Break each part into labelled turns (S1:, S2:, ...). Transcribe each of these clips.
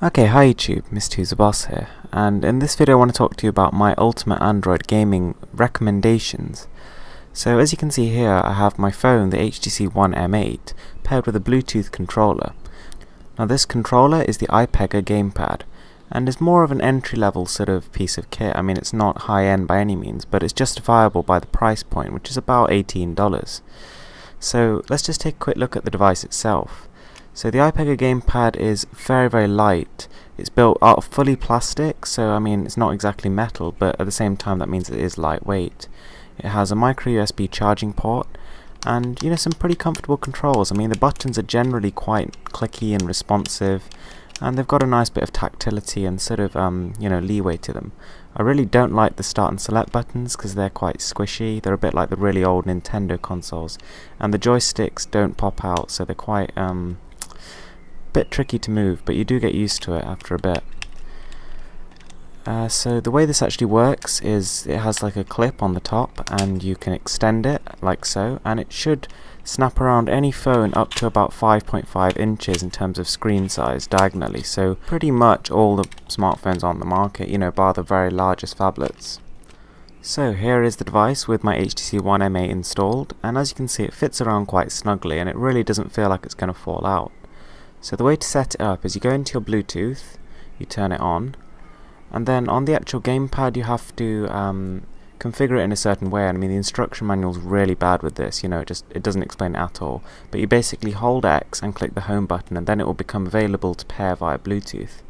S1: Okay, hi YouTube, Mr. Who's the Boss here, and in this video I want to talk to you about my ultimate Android gaming recommendations. So as you can see here, I have my phone, the HTC One M8, paired with a Bluetooth controller. Now this controller is the iPega gamepad, and is more of an entry-level sort of piece of kit. I mean, it's not high-end by any means, but it's justifiable by the price point, which is about $18. So let's just take a quick look at the device itself. So the iPega gamepad is very light. It's built out of fully plastic, so I mean it's not exactly metal, but at the same time that means it is lightweight. It has a micro USB charging port, and some pretty comfortable controls. I mean the buttons are generally quite clicky and responsive, and they've got a nice bit of tactility and sort of leeway to them. I really don't like the start and select buttons because they're quite squishy. They're a bit like the really old Nintendo consoles, and the joysticks don't pop out, so they're quite bit tricky to move, but you do get used to it after a bit. So the way this actually works is it has like a clip on the top, and you can extend it like so, and it should snap around any phone up to about 5.5 inches in terms of screen size diagonally, so pretty much all the smartphones on the market, bar the very largest phablets. So here is the device with my HTC One M8 installed, and as you can see it fits around quite snugly, and it really doesn't feel like it's going to fall out. So the way to set it up is you go into your Bluetooth, you turn it on, and then on the actual gamepad you have to configure it in a certain way. I mean the instruction manual is really bad with this, it doesn't explain it at all. But you basically hold X and click the home button, and then it will become available to pair via Bluetooth.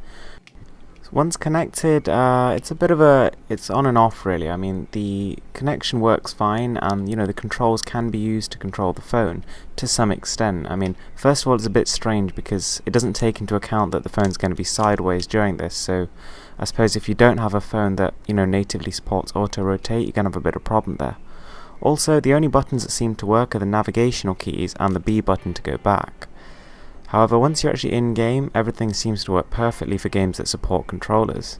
S1: Once connected, it's on and off really. I mean the connection works fine, and the controls can be used to control the phone to some extent. I mean, first of all it's a bit strange because it doesn't take into account that the phone's going to be sideways during this, so I suppose if you don't have a phone that natively supports auto rotate, you're going to have a bit of a problem there. Also, the only buttons that seem to work are the navigational keys and the B button to go back. However, once you're actually in-game, everything seems to work perfectly for games that support controllers.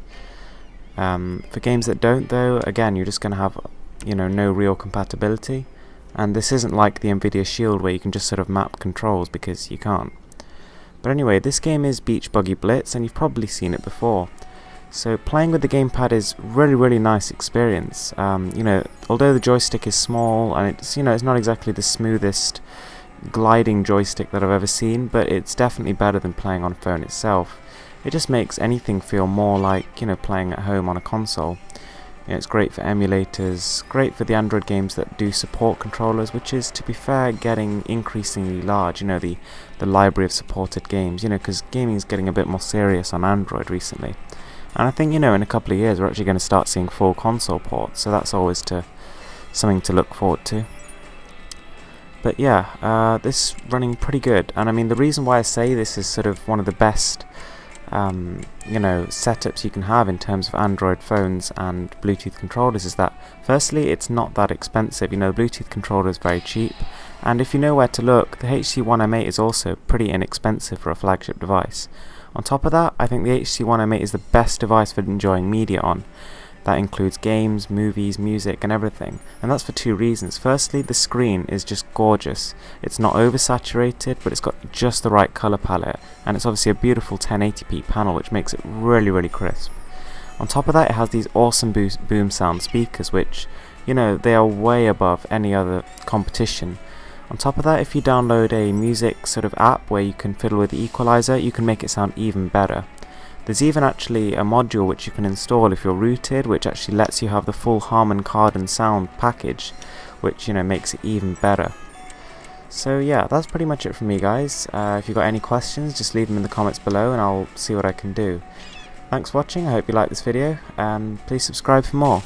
S1: For games that don't though, again, you're just going to have no real compatibility, and this isn't like the Nvidia Shield where you can just sort of map controls, because you can't. But anyway, this game is Beach Buggy Blitz, and you've probably seen it before. So playing with the gamepad is really nice experience. Although the joystick is small and it's it's not exactly the smoothest gliding joystick that I've ever seen, but it's definitely better than playing on a phone itself. It just makes anything feel more like playing at home on a console. It's great for emulators, great for the Android games that do support controllers, which is, to be fair, getting increasingly large, the library of supported games, because gaming is getting a bit more serious on Android recently. And I think in a couple of years we're actually going to start seeing full console ports, so that's always something to look forward to. But yeah, this is running pretty good, and I mean the reason why I say this is sort of one of the best setups you can have in terms of Android phones and Bluetooth controllers is that firstly it's not that expensive. The Bluetooth controller is very cheap, and if you know where to look, the HTC One M8 is also pretty inexpensive for a flagship device. On top of that, I think the HTC One M8 is the best device for enjoying media on. That includes games, movies, music, and everything. And that's for two reasons. Firstly, the screen is just gorgeous. It's not oversaturated, but it's got just the right color palette. And it's obviously a beautiful 1080p panel, which makes it really crisp. On top of that, it has these awesome boom sound speakers, which, they are way above any other competition. On top of that, if you download a music sort of app where you can fiddle with the equalizer, you can make it sound even better. There's even actually a module which you can install if you're rooted, which actually lets you have the full Harman Kardon sound package, which makes it even better. So yeah, that's pretty much it from me, guys. If you've got any questions, just leave them in the comments below and I'll see what I can do. Thanks for watching, I hope you liked this video, and please subscribe for more.